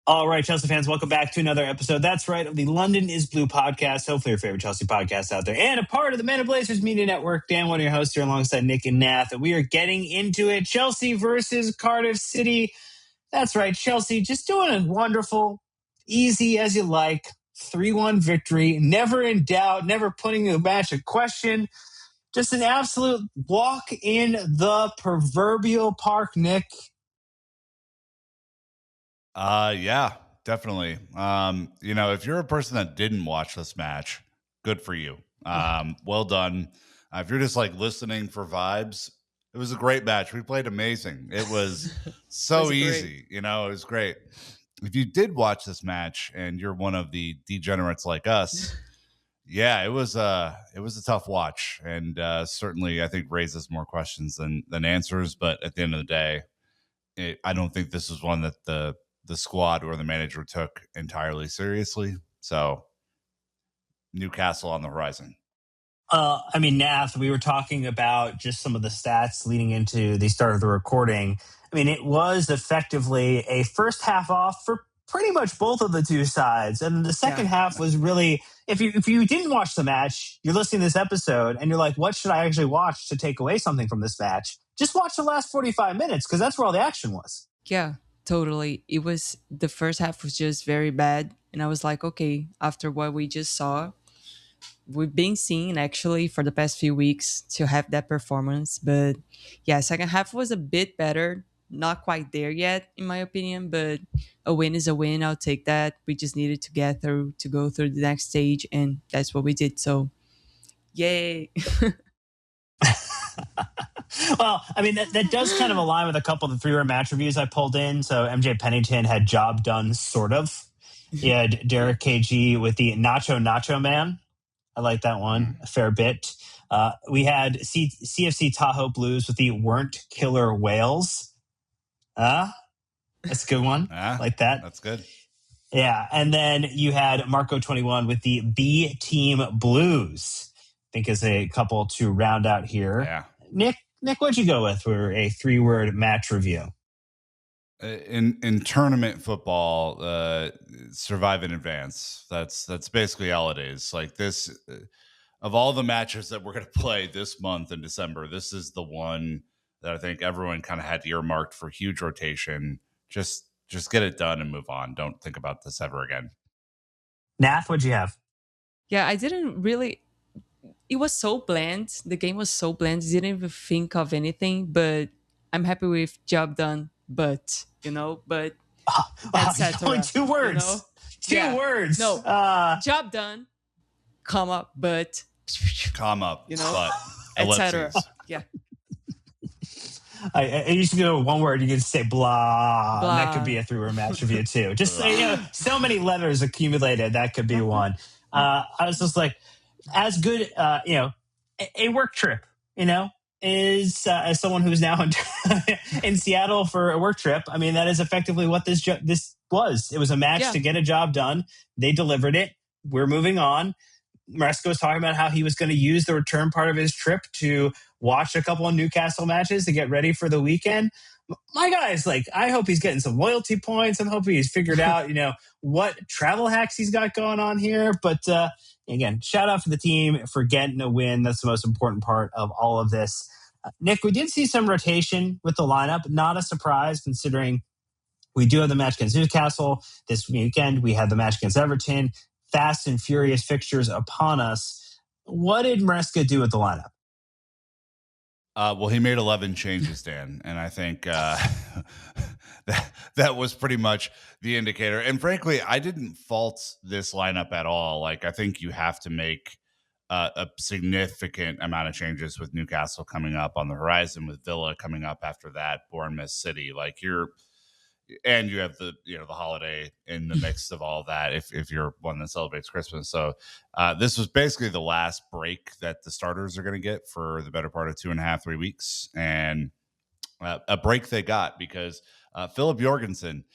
All right, Chelsea fans, welcome back to another episode. That's right, of the London is Blue podcast. Hopefully, your favorite Chelsea podcast out there, and a part of the Men of Blazers Media Network. Dan, one of your hosts here, alongside Nick and Nath. And we are getting into it. Chelsea versus Cardiff City. That's right, Chelsea just doing a wonderful, easy as you like 3-1 victory. Never in doubt, never putting the match in question. Just an absolute walk in the proverbial park, Nick. Yeah, definitely. If you're a person that didn't watch this match, good for you. Well done. If you're just like listening for vibes, it was a great match. We played amazing. It was so Was easy. It was great. If you did watch this match and you're one of the degenerates like us, yeah, it was a tough watch, and certainly I think raises more questions than answers. But at the end of the day, I don't think this was one that the squad or the manager took entirely seriously. So Newcastle on the horizon. Nath, we were talking about just some of the stats leading into the start of the recording. It was effectively a first half off for pretty much both of the two sides. And the second half was really, if you didn't watch the match, you're listening to this episode and you're like, what should I actually watch to take away something from this match? Just watch the last 45 minutes because that's where all the action was. Yeah, totally. The first half was just very bad. And I was like, okay, after what we just saw, we've been seeing actually for the past few weeks to have that performance. But yeah, second half was a bit better. Not quite there yet, in my opinion, but a win is a win. I'll take that. We just needed to go through the next stage, and that's what we did. So, yay. Well, that does kind of align with a couple of the 3-word match reviews I pulled in. So MJ Pennington had job done, sort of. He had Derek KG with the Nacho Man. I like that one a fair bit. We had CFC Tahoe Blues with the weren't killer whales. That's a good one. Like that. That's good. Yeah. And then you had Marco 21 with the B Team Blues. I think is a couple to round out here. Yeah. Nick, what'd you go with for a 3-word match review? In tournament football, survive in advance. That's basically all it is. Like this, of all the matches that we're going to play this month in December, this is the one that I think everyone kind of had earmarked for huge rotation. Just get it done and move on. Don't think about this ever again. Nath, what'd you have? Yeah, I didn't really. It was so bland. The game was so bland. I didn't even think of anything. But I'm happy with job done. But etc. Only 2 words. Two words. No, job done, comma, but, comma, but, etc. Yeah. I used to go 1 word. You could say blah. And that could be a 3-word match review too. Just so many letters accumulated. That could be one. I was just like, as good. A work trip. Is as someone who's now in Seattle for a work trip. That is effectively what this was. It was a match to get a job done. They delivered it. We're moving on. Maresca was talking about how he was going to use the return part of his trip to watch a couple of Newcastle matches to get ready for the weekend. My guy's like, I hope he's getting some loyalty points. I'm hoping he's figured out, what travel hacks he's got going on here. But again, shout out to the team for getting a win. That's the most important part of all of this. Nick, we did see some rotation with the lineup. Not a surprise considering we do have the match against Newcastle this weekend. We had the match against Everton. Fast and furious fixtures upon us. What did Maresca do with the lineup? Well, he made 11 changes, Dan, and I think that was pretty much the indicator. And frankly, I didn't fault this lineup at all. Like, I think you have to make a significant amount of changes with Newcastle coming up on the horizon, with Villa coming up after that, Bournemouth, City. And you have the holiday in the mix of all that if you're one that celebrates Christmas. So this was basically the last break that the starters are going to get for the better part of 2.5, 3 weeks. And a break they got because Philip Jorgensen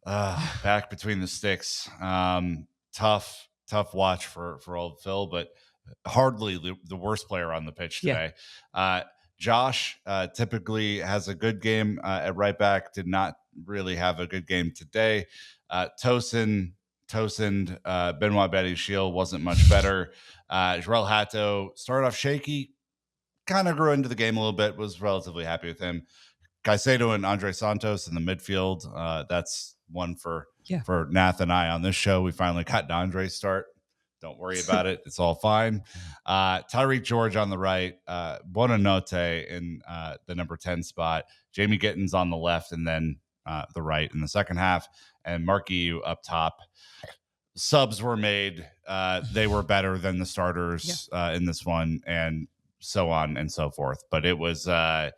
back between the sticks. Tough watch for old Phil, but hardly the worst player on the pitch today. Josh typically has a good game at right back, did not really have a good game today. Tosin, Benoit Badiashile wasn't much better. Joel Hato started off shaky, kind of grew into the game a little bit, was relatively happy with him. Caicedo and Andre Santos in the midfield. That's one for Nath and I on this show. We finally got Andre's start. Don't worry about it. It's all fine. Tyreek George on the right, Bonanote in the number 10 spot, Jamie Gittens on the left, and then the right in the second half, and Marky up top. Subs were made. They were better than the starters in this one, and so on and so forth. But it was, it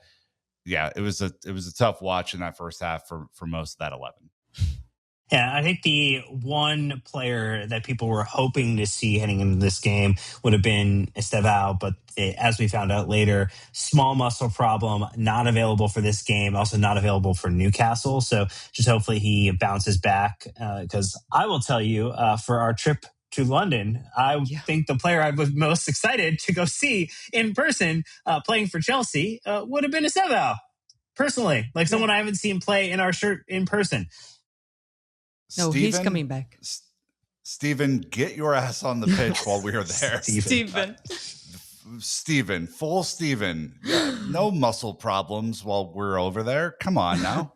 was a tough watch in that first half for most of that 11. Yeah, I think the one player that people were hoping to see heading into this game would have been Estevao, but as we found out later, small muscle problem, not available for this game, also not available for Newcastle. So just hopefully he bounces back, because I will tell you, for our trip to London, I think the player I was most excited to go see in person playing for Chelsea would have been Estevao, personally, like someone I haven't seen play in our shirt in person. No, he's coming back. Steven, get your ass on the pitch while we are there. Steven, full Steven. No muscle problems while we're over there. Come on now.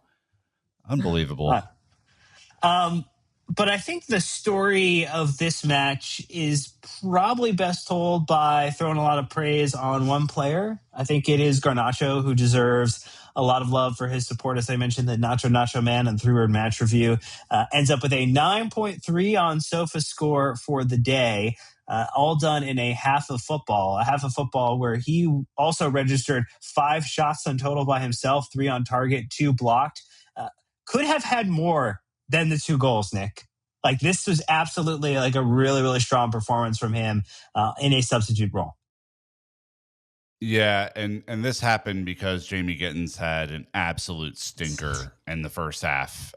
Unbelievable. But I think the story of this match is probably best told by throwing a lot of praise on one player. I think it is Garnacho, who deserves a lot of love for his support. As I mentioned, the Nacho Man and 3-word match review ends up with a 9.3 on SofaScore for the day, all done in a half of football where he also registered 5 shots on total by himself, 3 on target, 2 blocked. Could have had more than the 2 goals, Nick. Like, this was absolutely like a really, really strong performance from him in a substitute role. Yeah, and this happened because Jamie Gittens had an absolute stinker in the first half.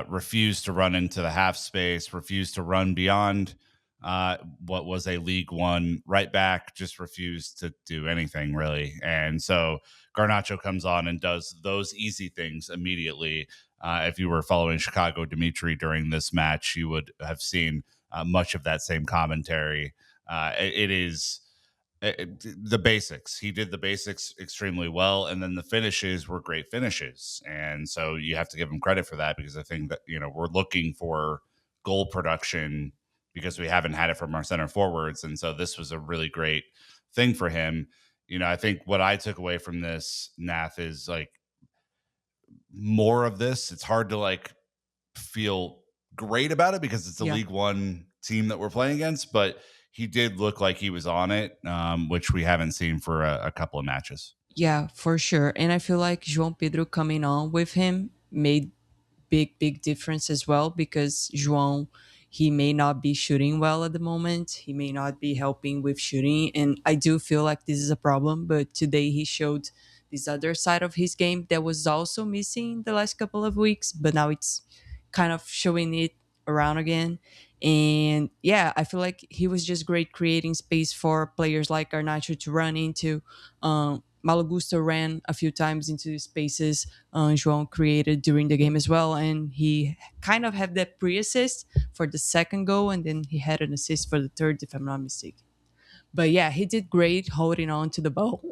Refused to run into the half space, refused to run beyond what was a League One right back, just refused to do anything really. And so Garnacho comes on and does those easy things immediately. If you were following Chicago Dimitri during this match, you would have seen much of that same commentary. It is the basics. He did the basics extremely well, and then the finishes were great finishes. And so you have to give him credit for that, because I think that, we're looking for goal production because we haven't had it from our center forwards. And so this was a really great thing for him. I think what I took away from this, Nath, is like more of this. It's hard to like feel great about it because it's a League One team that we're playing against, but he did look like he was on it, which we haven't seen for a couple of matches. Yeah, for sure. And I feel like Joao Pedro coming on with him made big difference as well, because Joao, he may not be shooting well at the moment. He may not be helping with shooting. And I do feel like this is a problem. But today he showed this other side of his game that was also missing the last couple of weeks. But now it's kind of showing it around again. And yeah, I feel like he was just great creating space for players like Garnacho to run into. Malo Gusto ran a few times into spaces Joao created during the game as well. And he kind of had that pre-assist for the second goal, and then he had an assist for the third, if I'm not mistaken. But yeah, he did great holding on to the ball,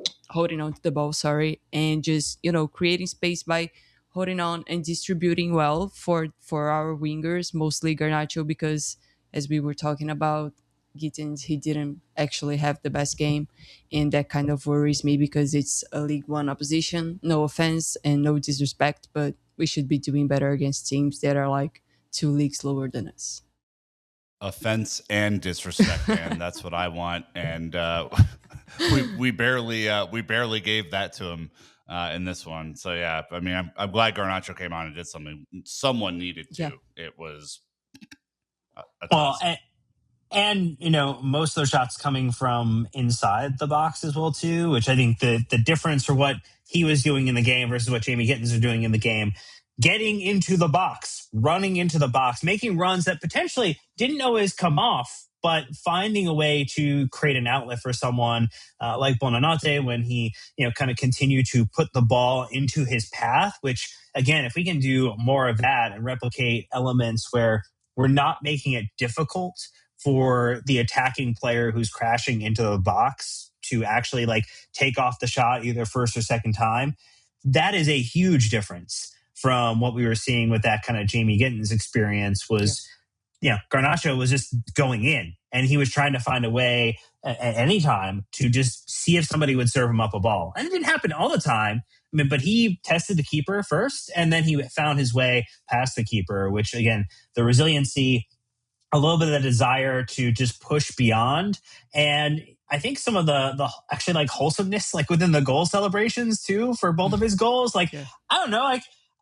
and just, creating space by holding on and distributing well for our wingers, mostly Garnacho, because as we were talking about, Gittens, he didn't actually have the best game, and that kind of worries me because it's a League One opposition. No offense and no disrespect, but we should be doing better against teams that are like 2 leagues lower than us. Offense and disrespect, man. That's what I want, and we barely gave that to him in this one. So yeah, I mean, I'm glad Garnacho came on and did something someone needed to. Yeah. It was And most of those shots coming from inside the box as well too, which I think the difference for what he was doing in the game versus what Jamie Gittens are doing in the game, getting into the box, running into the box, making runs that potentially didn't always come off but finding a way to create an outlet for someone like Bonanotte when he, kind of continue to put the ball into his path, which again, if we can do more of that and replicate elements where we're not making it difficult for the attacking player who's crashing into the box to actually like take off the shot either first or second time, that is a huge difference from what we were seeing with that kind of Jamie Gittens experience was, Garnacho was just going in and he was trying to find a way at any time to just see if somebody would serve him up a ball. And it didn't happen all the time. I mean, but he tested the keeper first and then he found his way past the keeper, which again, the resiliency, a little bit of the desire to just push beyond. And I think some of the actually like wholesomeness, like within the goal celebrations too, for both of his goals. Like, I don't know,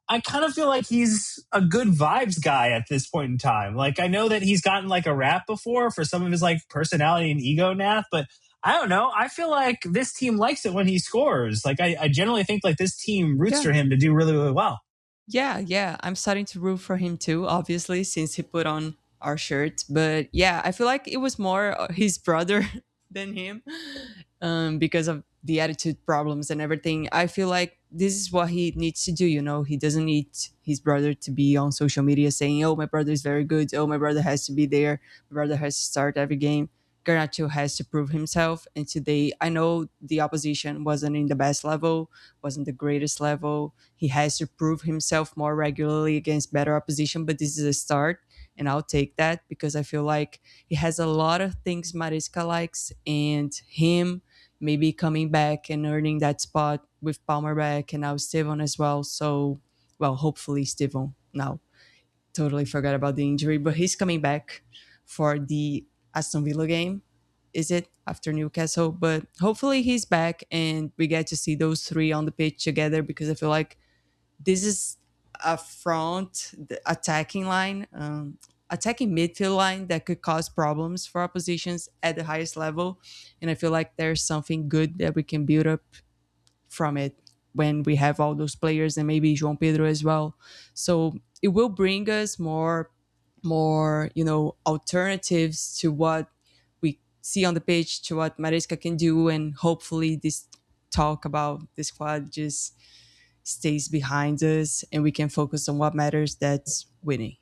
I kind of feel like he's a good vibes guy at this point in time. Like, I know that he's gotten like a rap before for some of his like personality and ego nath, but I don't know. I feel like this team likes it when he scores. Like, I generally think like this team roots for him to do really, really well. Yeah. I'm starting to root for him too, obviously, since he put on our shirt. But yeah, I feel like it was more his brother than him because of the attitude problems and everything. I feel like this is what he needs to do. He doesn't need his brother to be on social media saying, oh, my brother is very good. Oh, my brother has to be there. My brother has to start every game. Garnacho has to prove himself. And today, I know the opposition wasn't in the best level, wasn't the greatest level. He has to prove himself more regularly against better opposition, but this is a start. And I'll take that because I feel like he has a lot of things Maresca likes, and him maybe coming back and earning that spot with Palmer back and now Steven as well. So, well, hopefully Steven now. Totally forgot about the injury, but he's coming back for the Aston Villa game. Is it after Newcastle? But hopefully he's back and we get to see those three on the pitch together because I feel like this is a front, the attacking line, attacking midfield line that could cause problems for oppositions at the highest level. And I feel like there's something good that we can build up from it when we have all those players and maybe Joao Pedro as well. So it will bring us more alternatives to what we see on the pitch, to what Maresca can do, and hopefully this talk about the squad just stays behind us and we can focus on what matters, that's winning.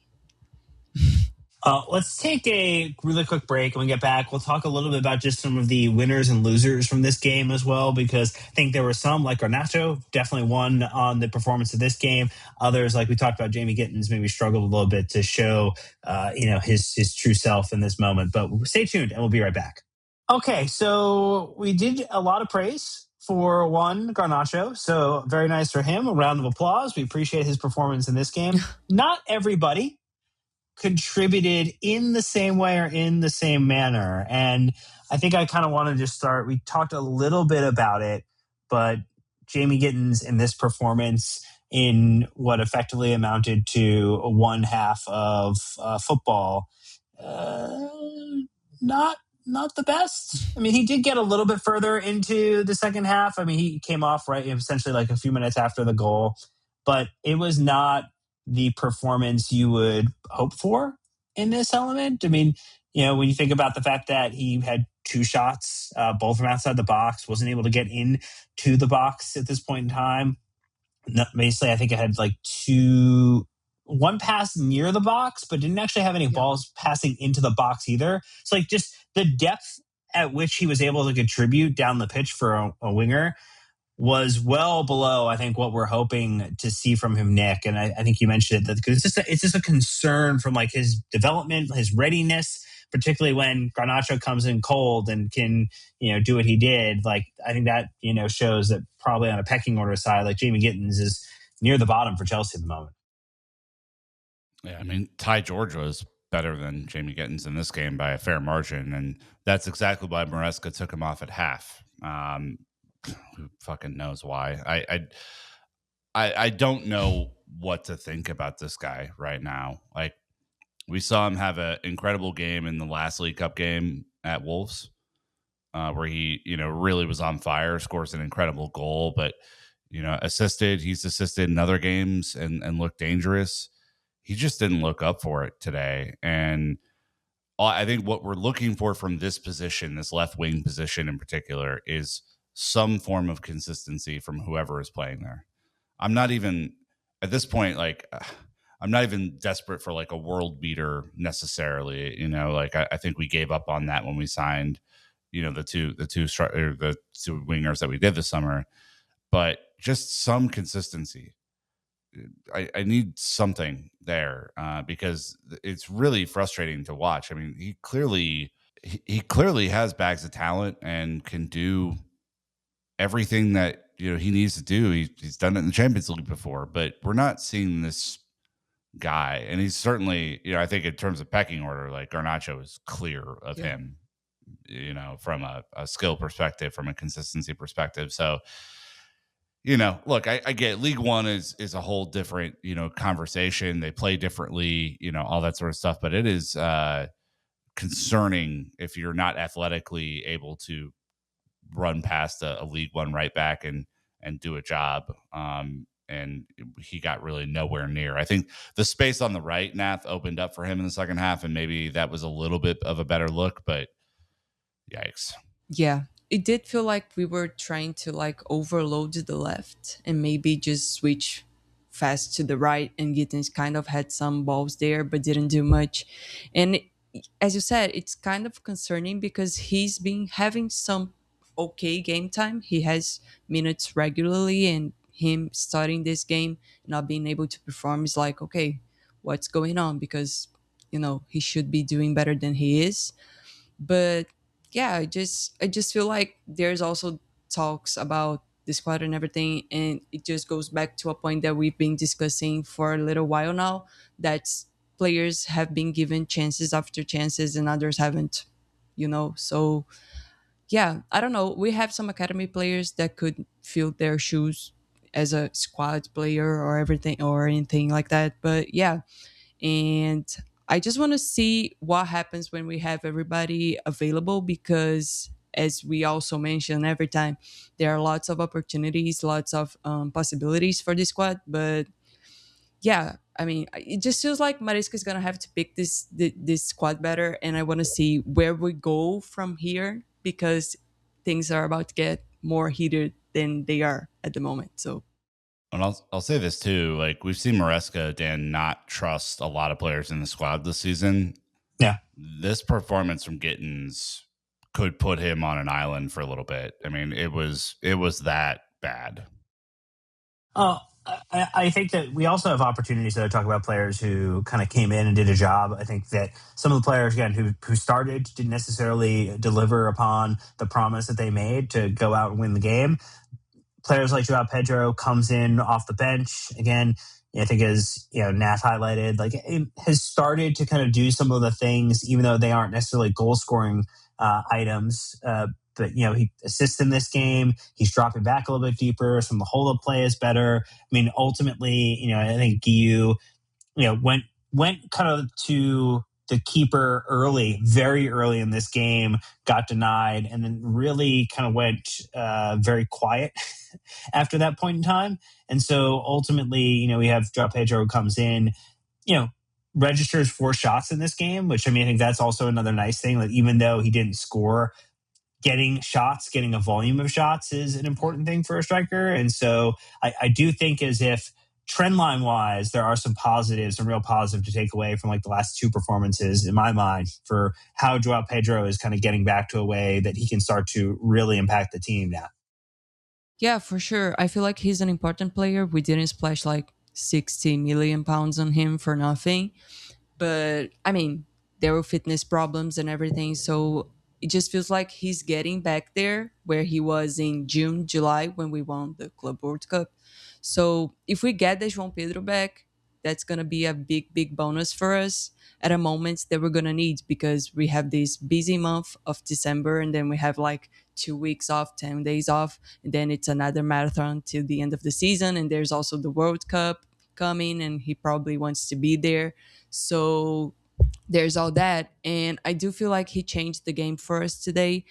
Let's take a really quick break. When we get back, we'll talk a little bit about just some of the winners and losers from this game as well, because I think there were some, like Garnacho, definitely won on the performance of this game. Others, like we talked about, Jamie Gittens, maybe struggled a little bit to show, his true self in this moment. But stay tuned, and we'll be right back. Okay, so we did a lot of praise for one Garnacho, so very nice for him. A round of applause. We appreciate his performance in this game. Not everybody contributed in the same way or in the same manner. And I think I kind of want to just start. We talked a little bit about it, but Jamie Gittens in this performance in what effectively amounted to one half of football, not the best. I mean, he did get a little bit further into the second half. I mean, he came off right essentially like a few minutes after the goal, but it was not the performance you would hope for in this element. I mean, when you think about the fact that he had two shots, both from outside the box, wasn't able to get into the box at this point in time. Basically, I think it had like one pass near the box, but didn't actually have any balls passing into the box either. So like just the depth at which he was able to contribute down the pitch for a winger was well below, I think, what we're hoping to see from him, Nick. And I think you mentioned it, because it's just a concern from like his development, his readiness, particularly when Garnacho comes in cold and can, do what he did. Like, I think that, shows that probably on a pecking order side, like Jamie Gittens is near the bottom for Chelsea at the moment. Yeah, I mean, Ty George was better than Jamie Gittens in this game by a fair margin, and that's exactly why Maresca took him off at half. Who fucking knows why? I don't know what to think about this guy right now. Like, we saw him have an incredible game in the last League Cup game at Wolves, where he, really was on fire, scores an incredible goal, but, he's assisted in other games and looked dangerous. He just didn't look up for it today. And I think what we're looking for from this position, this left wing position in particular, is some form of consistency from whoever is playing there. I'm not even at this point like I'm not even desperate for like a world beater necessarily. Like I think we gave up on that when we signed, the two wingers that we did this summer. But just some consistency. I need something there because it's really frustrating to watch. I mean, he clearly has bags of talent and can do everything that he needs to do. He's done it in the Champions League before, but we're not seeing this guy. And he's certainly, I think in terms of pecking order, like Garnacho is clear of him, from a skill perspective, from a consistency perspective. So look, I get League One is a whole different, conversation. They play differently, all that sort of stuff. But it is concerning if you're not athletically able to run past a League One right back and do a job. And he got really nowhere near. I think the space on the right, Nath, opened up for him in the second half, and maybe that was a little bit of a better look. But yikes. Yeah, it did feel like we were trying to like overload the left and maybe just switch fast to the right, and Gittens kind of had some balls there but didn't do much. And as you said, it's kind of concerning because he's been having some okay game time. He has minutes regularly, and him starting this game not being able to perform is like, okay, what's going on? Because he should be doing better than he is. But yeah, I just feel like there's also talks about the squad and everything, and it just goes back to a point that we've been discussing for a little while now, that players have been given chances after chances and others haven't. So yeah, I don't know, we have some academy players that could fill their shoes as a squad player or everything or anything like that, but yeah. And I just want to see what happens when we have everybody available, because as we also mention every time, there are lots of opportunities, lots of possibilities for this squad. But yeah, I mean, it just feels like Maresca is gonna have to pick this squad better, and I want to see where we go from here, because things are about to get more heated than they are at the moment. So And I'll say this too. Like we've seen Maresca, Dan, not trust a lot of players in the squad this season. Yeah. This performance from Gittens could put him on an island for a little bit. I mean, it was that bad. Oh, I think that we also have opportunities to talk about players who kind of came in and did a job. I think that some of the players, again, who started didn't necessarily deliver upon the promise that they made to go out and win the game. Players like Joao Pedro comes in off the bench again. I think as Nath highlighted, like it has started to kind of do some of the things, even though they aren't necessarily goal scoring items. But he assists in this game. He's dropping back a little bit deeper. Some of the hold up play is better. I mean, ultimately, I think Guiu, went kind of to the keeper early, very early in this game, got denied, and then really kind of went very quiet after that point in time. And so ultimately, we have Joao Pedro who comes in, registers 4 shots in this game, which I think that's also another nice thing. Like even though he didn't score, getting shots, getting a volume of shots is an important thing for a striker. And so I do think as if trend line wise, there are some positives, some real positive to take away from like the last 2 performances in my mind for how Joao Pedro is kind of getting back to a way that he can start to really impact the team now. yeah, for sure. I feel like he's an important player. We didn't splash like 60 million pounds on him for nothing. But I mean, there were fitness problems and everything. So it just feels like he's getting back there where he was in June, July when we won the Club World Cup. So if we get the João Pedro back, that's going to be a big, big bonus for us at a moment that we're going to need, because we have this busy month of December, and then we have like 2 weeks off, 10 days off, and then it's another marathon till the end of the season. And there's also the World Cup coming, and he probably wants to be there. So there's all that. And I do feel like he changed the game for us today.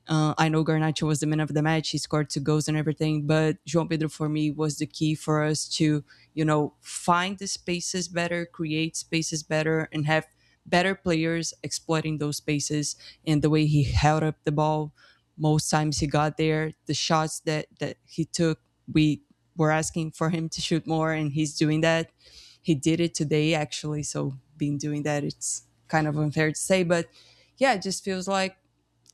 I know Garnacho was the man of the match. He scored 2 goals and everything, but João Pedro for me was the key for us to, find the spaces better, create spaces better, and have better players exploiting those spaces, and the way he held up the ball most times he got there, the shots that he took, we were asking for him to shoot more, and he's doing that. He did it today, actually. So being doing that, it's kind of unfair to say, but yeah, it just feels like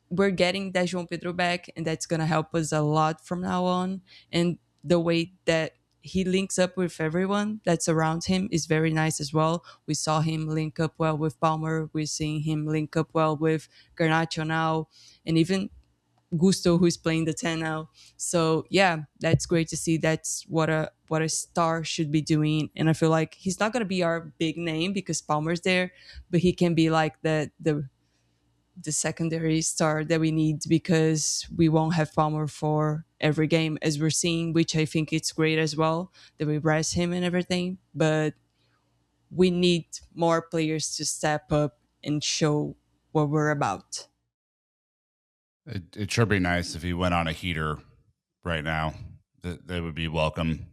we're getting that João Pedro back, and that's gonna help us a lot from now on. And the way that he links up with everyone that's around him is very nice as well. We saw him link up well with Palmer. We're seeing him link up well with Garnacho now, and even Gusto, who's playing the 10 now. So yeah, that's great to see. That's what a star should be doing. And I feel like he's not gonna be our big name because Palmer's there, but he can be like the secondary star that we need, because we won't have Palmer for every game as we're seeing, which I think it's great as well that we rest him and everything. But we need more players to step up and show what we're about. It sure be nice if he went on a heater right now. That would be welcome.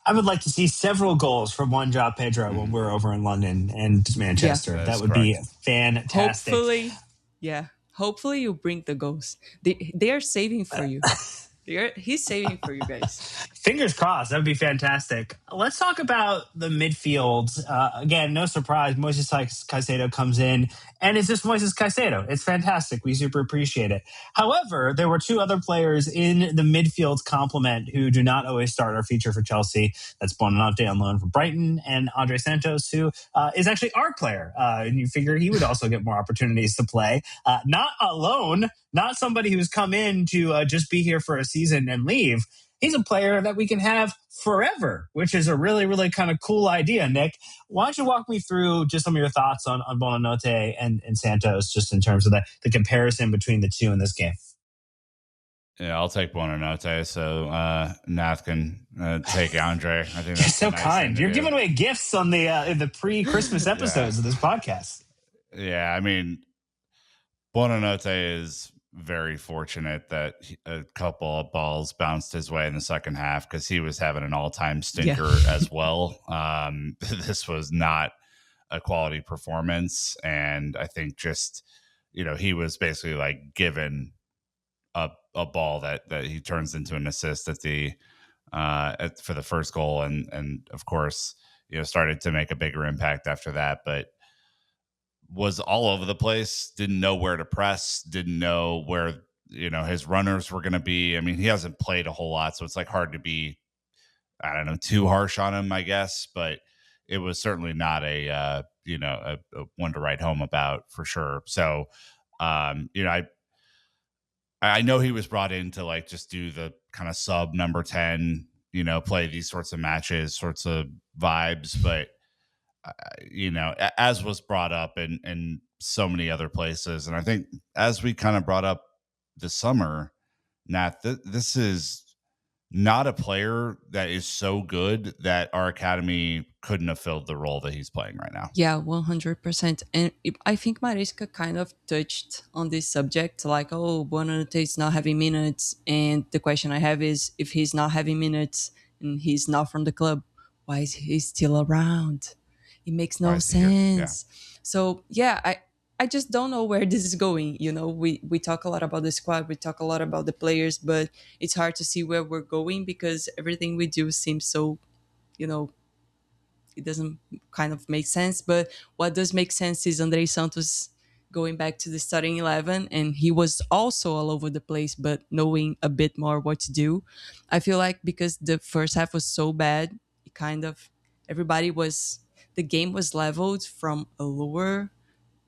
I would like to see several goals from one Joao Pedro when we're over in London and Manchester. Yeah, that would be fantastic. Hopefully, yeah. Hopefully you bring the goals. They are saving for you. He's saving for you guys. Fingers crossed. That would be fantastic. Let's talk about the midfield. Again, no surprise. Moises Caicedo comes in, and it's just Moises Caicedo. It's fantastic. We super appreciate it. However, there were two other players in the midfield complement who do not always start or feature for Chelsea. That's Bonanote on loan from Brighton, and Andre Santos, who is actually our player. And you figure he would also get more opportunities to play. Not alone, not somebody who's come in to just be here for a season and leave. He's a player that we can have forever, which is a really, really kind of cool idea, Nick. Why don't you walk me through just some of your thoughts on Bonanote and Santos, just in terms of the comparison between the two in this game? Yeah, I'll take Buonanotte, so Nath can take Andre. I think that's so nice kind. You're giving away gifts on the pre-Christmas episodes of this podcast. Yeah, I mean, Buonanotte is very fortunate that a couple of balls bounced his way in the second half, because he was having an all-time stinker as well. This was not a quality performance, and I think just, he was basically like given a ball that he turns into an assist at the for the first goal, and of course, started to make a bigger impact after that, but was all over the place, didn't know where to press, didn't know where, his runners were going to be. I mean, he hasn't played a whole lot, so it's like hard to be, I don't know, too harsh on him, I guess, but it was certainly not a one to write home about, for sure. So, I know he was brought in to like just do the kind of sub number 10, play these sorts of matches, sorts of vibes, but as was brought up in so many other places. And I think, as we kind of brought up this summer, Nat, this is not a player that is so good that our academy couldn't have filled the role that he's playing right now. Yeah, 100%. And I think Mariska kind of touched on this subject, like, oh, Buonanotte is not having minutes. And the question I have is, if he's not having minutes and he's not from the club, why is he still around? It makes no sense. Yeah. So yeah, I just don't know where this is going. We talk a lot about the squad, we talk a lot about the players, but it's hard to see where we're going, because everything we do seems so, it doesn't kind of make sense. But what does make sense is Andre Santos going back to the starting 11, and he was also all over the place, but knowing a bit more what to do. I feel like because the first half was so bad, it kind of, the game was leveled from a lower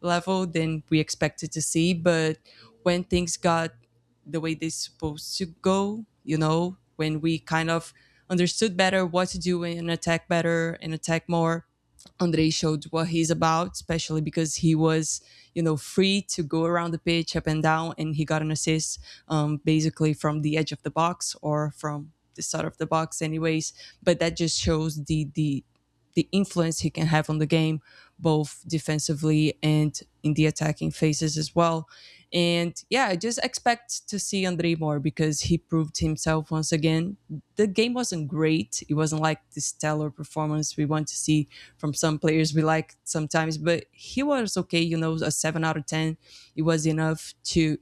level than we expected to see. But when things got the way they're supposed to go, when we kind of understood better what to do and attack better and attack more, Andre showed what he's about, especially because he was, free to go around the pitch up and down, and he got an assist basically from the edge of the box or from the start of the box anyways. But that just shows the influence he can have on the game, both defensively and in the attacking phases as well. And yeah, I just expect to see Andre more because he proved himself once again. The game wasn't great. It wasn't like the stellar performance we want to see from some players we like sometimes, but he was okay, a 7 out of 10. It was enough to,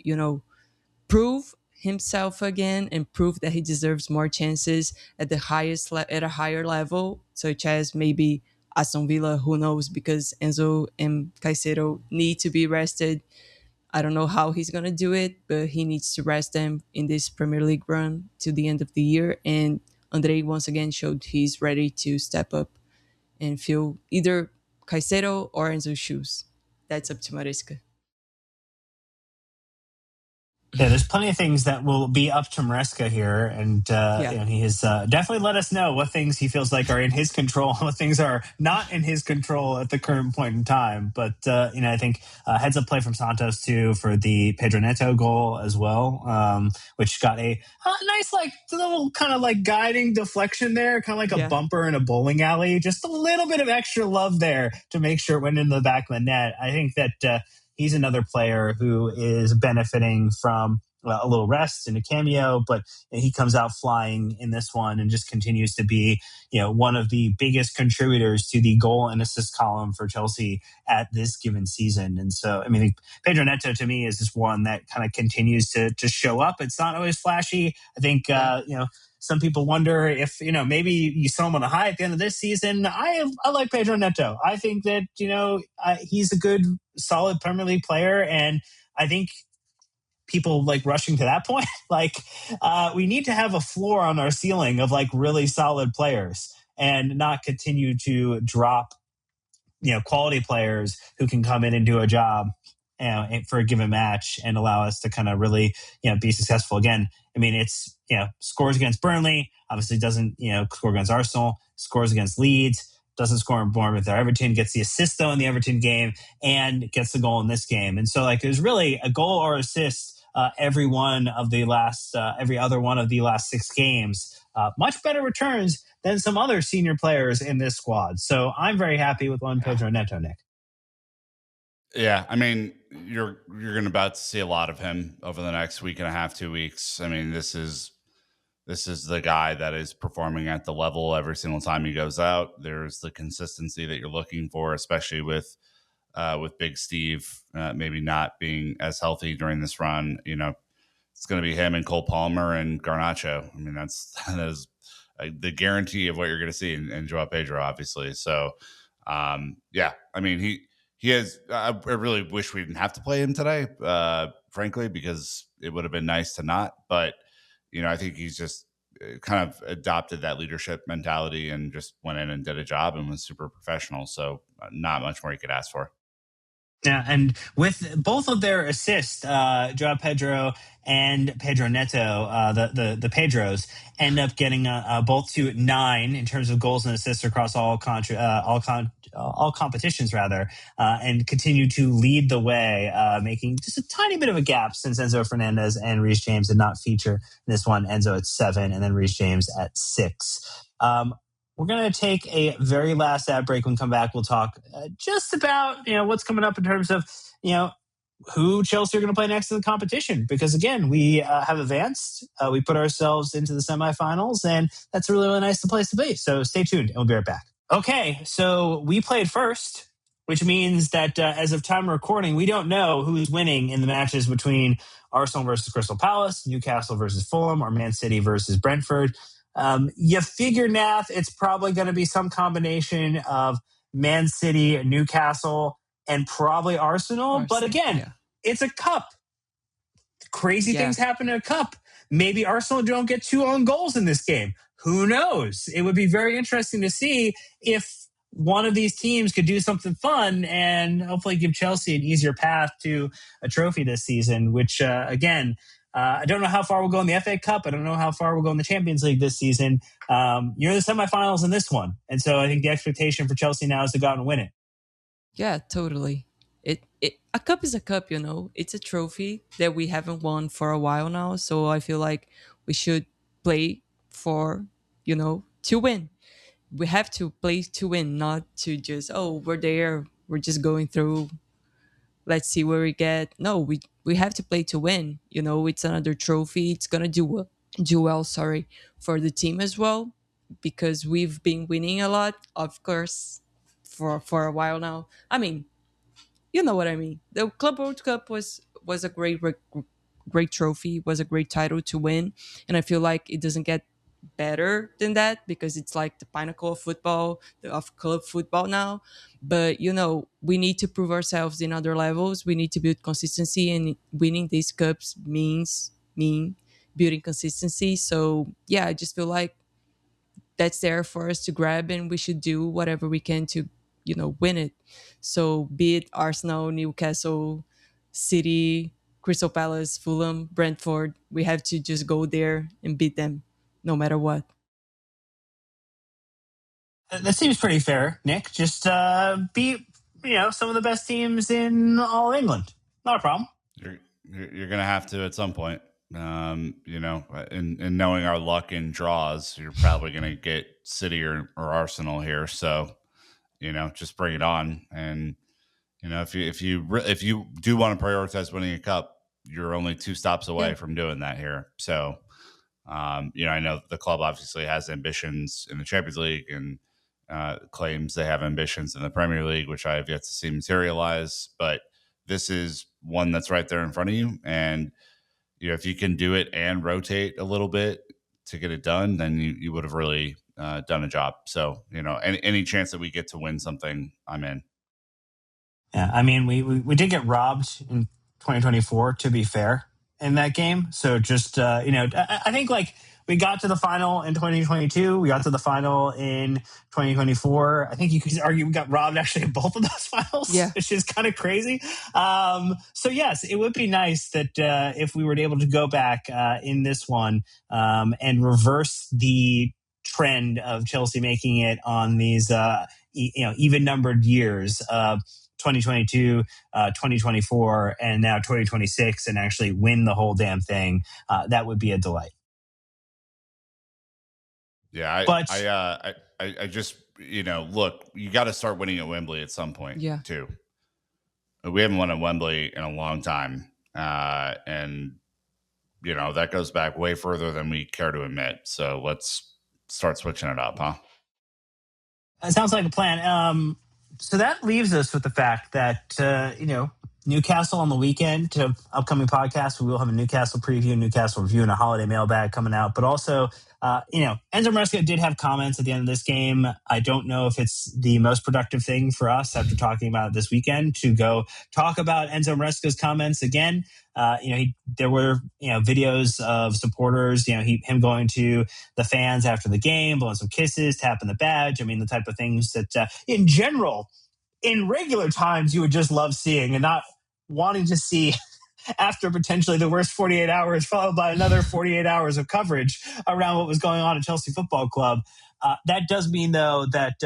prove himself again and prove that he deserves more chances at at a higher level, such as maybe Aston Villa, who knows, because Enzo and Caicedo need to be rested. I don't know how he's going to do it, but he needs to rest them in this Premier League run to the end of the year. And Andre once again showed he's ready to step up and fill either Caicedo or Enzo's shoes. That's up to Maresca. Yeah, there's plenty of things that will be up to Maresca here, and Yeah. he has definitely let us know what things he feels like are in his control, what things are not in his control at the current point in time. But I think heads up play from Santos too for the Pedro Neto goal as well, which got a nice like little kind of like guiding deflection there, kind of like a bumper in a bowling alley. Just a little bit of extra love there to make sure it went into the back of the net. I think that. He's another player who is benefiting from a little rest and a cameo, but he comes out flying in this one and just continues to be, one of the biggest contributors to the goal and assist column for Chelsea at this given season. And so, I mean, Pedro Neto to me is just one that kind of continues to show up. It's not always flashy. I think, some people wonder if, maybe you saw him on a high at the end of this season. I like Pedro Neto. I think that, he's a good, solid Premier League player. And I think people like rushing to that point, we need to have a floor on our ceiling of like really solid players and not continue to drop quality players who can come in and do a job for a given match and allow us to kind of really be successful again. I mean, it's scores against Burnley, obviously doesn't score against Arsenal, scores against Leeds, doesn't score in Bournemouth or Everton, gets the assist though in the Everton game and gets the goal in this game. And so like there's really a goal or assist every other one of the last 6 games. Much better returns than some other senior players in this squad. So I'm very happy with one Pedro Neto, Nick. Yeah, I mean, you're going to about to see a lot of him over the next week and a half, 2 weeks. I mean, this is the guy that is performing at the level every single time he goes out. There's the consistency that you're looking for, especially with Big Steve maybe not being as healthy during this run. It's going to be him and Cole Palmer and Garnacho. I mean, that is the guarantee of what you're going to see in Joao Pedro, obviously. So, yeah, I mean, he has. I really wish we didn't have to play him today, frankly, because it would have been nice to not. But I think he's just kind of adopted that leadership mentality and just went in and did a job and was super professional. So, not much more you could ask for. Yeah, and with both of their assists, Joao Pedro and Pedro Neto, the Pedros end up getting both to 9 in terms of goals and assists across all competitions, rather, and continue to lead the way, making just a tiny bit of a gap since Enzo Fernandez and Reece James did not feature in this one. Enzo at 7, and then Reece James at 6. We're going to take a very last ad break. When we come back, we'll talk just about what's coming up in terms of who Chelsea are going to play next in the competition. Because again, we have advanced. We put ourselves into the semifinals, and that's a really, really nice place to be. So stay tuned, and we'll be right back. Okay, so we played first, which means that as of time of recording, we don't know who's winning in the matches between Arsenal versus Crystal Palace, Newcastle versus Fulham, or Man City versus Brentford. You figure, Nath, it's probably going to be some combination of Man City, Newcastle, and probably Arsenal. But again, It's a cup. Crazy things happen in a cup. Maybe Arsenal don't get 2 own goals in this game. Who knows? It would be very interesting to see if one of these teams could do something fun and hopefully give Chelsea an easier path to a trophy this season, which, again, I don't know how far we'll go in the FA Cup. I don't know how far we'll go in the Champions League this season. You're in the semifinals in this one. And so I think the expectation for Chelsea now is to go out and win it. Yeah, totally. A cup is a cup, It's a trophy that we haven't won for a while now. So I feel like we should play for, to win. We have to play to win, not to just, we're there. We're just going through let's see where we get. No, we have to play to win. It's another trophy. It's gonna do well, sorry, for the team as well, because we've been winning a lot, of course, for a while now. I mean, you know what I mean. The Club World Cup was a great trophy, was a great title to win, and I feel like it doesn't get better than that because it's like the pinnacle of football, of club football now. But we need to prove ourselves in other levels. We need to build consistency, and winning these cups mean building consistency. So yeah, I just feel like that's there for us to grab, and we should do whatever we can to win it. So be it Arsenal, Newcastle, City, Crystal Palace, Fulham, Brentford, we have to just go there and beat them no matter what. That seems pretty fair, Nick. Just beat some of the best teams in all of England. Not a problem. You're going to have to at some point. In knowing our luck in draws, you're probably going to get City or Arsenal here. So, just bring it on. And if you do want to prioritize winning a cup, you're only 2 stops away from doing that here. So, I know the club obviously has ambitions in the Champions League and claims they have ambitions in the Premier League, which I have yet to see materialize. But this is one that's right there in front of you. And, if you can do it and rotate a little bit to get it done, then you would have really done a job. So, any chance that we get to win something, I'm in. Yeah, I mean, we did get robbed in 2024, to be fair, in that game. So just, I think like we got to the final in 2022. We got to the final in 2024. I think you could argue we got robbed actually in both of those finals, Yeah. which is kind of crazy. So yes, it would be nice that if we were able to go back in this one and reverse the trend of Chelsea making it on these, even numbered years. 2022, 2024, and now 2026, and actually win the whole damn thing. That would be a delight. Yeah, But I just look, you got to start winning at Wembley at some point. Yeah. Too. We haven't won at Wembley in a long time, and that goes back way further than we care to admit. So let's start switching it up, huh? it sounds like a plan. So that leaves us with the fact that Newcastle on the weekend. To upcoming podcasts, we will have a Newcastle preview, Newcastle review, and a holiday mailbag coming out. But also, Enzo Maresca did have comments at the end of this game. I don't know if it's the most productive thing for us after talking about it this weekend to go talk about Enzo Maresca's comments again. There were videos of supporters, him going to the fans after the game, blowing some kisses, tapping the badge. I mean, the type of things that in general, in regular times, you would just love seeing and not wanting to see after potentially the worst 48 hours, followed by another 48 hours of coverage around what was going on at Chelsea Football Club. That does mean, though, that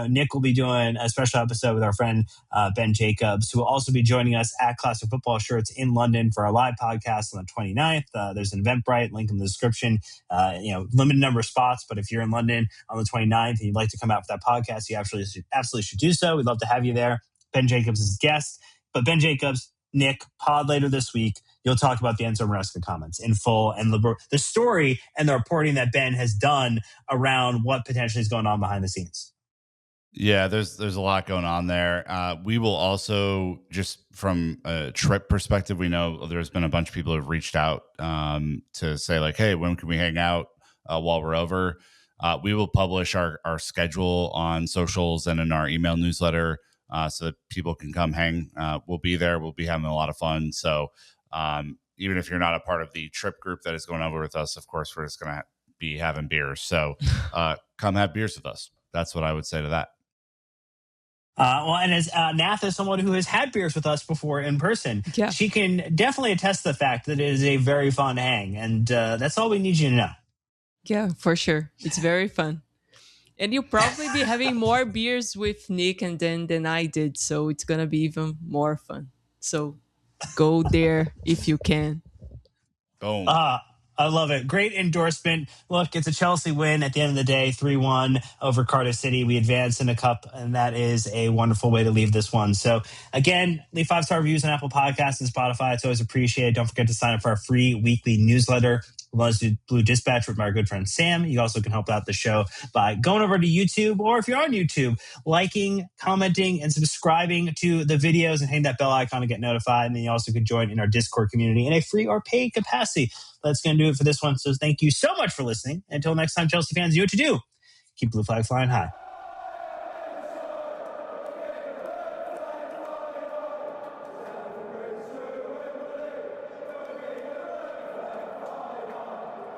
Nick will be doing a special episode with our friend Ben Jacobs, who will also be joining us at Classic Football Shirts in London for our live podcast on the 29th. There's an Eventbrite link in the description. Limited number of spots, but if you're in London on the 29th and you'd like to come out for that podcast, you absolutely should do so. We'd love to have you there. Ben Jacobs is guest, but Ben Jacobs, Nick, pod later this week. You'll talk about the Enzo Maresca comments in full and the story and the reporting that Ben has done around what potentially is going on behind the scenes. Yeah, there's a lot going on there. We will also, just from a trip perspective, we know there's been a bunch of people who have reached out to say like, hey, when can we hang out while we're over? We will publish our schedule on socials and in our email newsletter so that people can come hang. We'll be there. We'll be having a lot of fun. So even if you're not a part of the trip group that is going over with us, of course, we're just going to be having beers. So come have beers with us. That's what I would say to that. And as Nath is someone who has had beers with us before in person, she can definitely attest to the fact that it is a very fun hang. And that's all we need you to know. Yeah, for sure. It's very fun. And you'll probably be having more beers with Nick and Dan than I did. So it's going to be even more fun. So go there if you can. Boom. I love it. Great endorsement. Look, it's a Chelsea win at the end of the day, 3-1 over Cardiff City. We advanced in a cup, and that is a wonderful way to leave this one. So, again, leave 5-star reviews on Apple Podcasts and Spotify. It's always appreciated. Don't forget to sign up for our free weekly newsletter, Blue Dispatch, with my good friend Sam. You also can help out the show by going over to YouTube, or if you're on YouTube, liking, commenting, and subscribing to the videos and hitting that bell icon to get notified. And then you also could join in our Discord community in a free or paid capacity. That's going to do it for this one. So thank you so much for listening. Until next time, Chelsea fans, you know what to do. Keep blue flag flying high.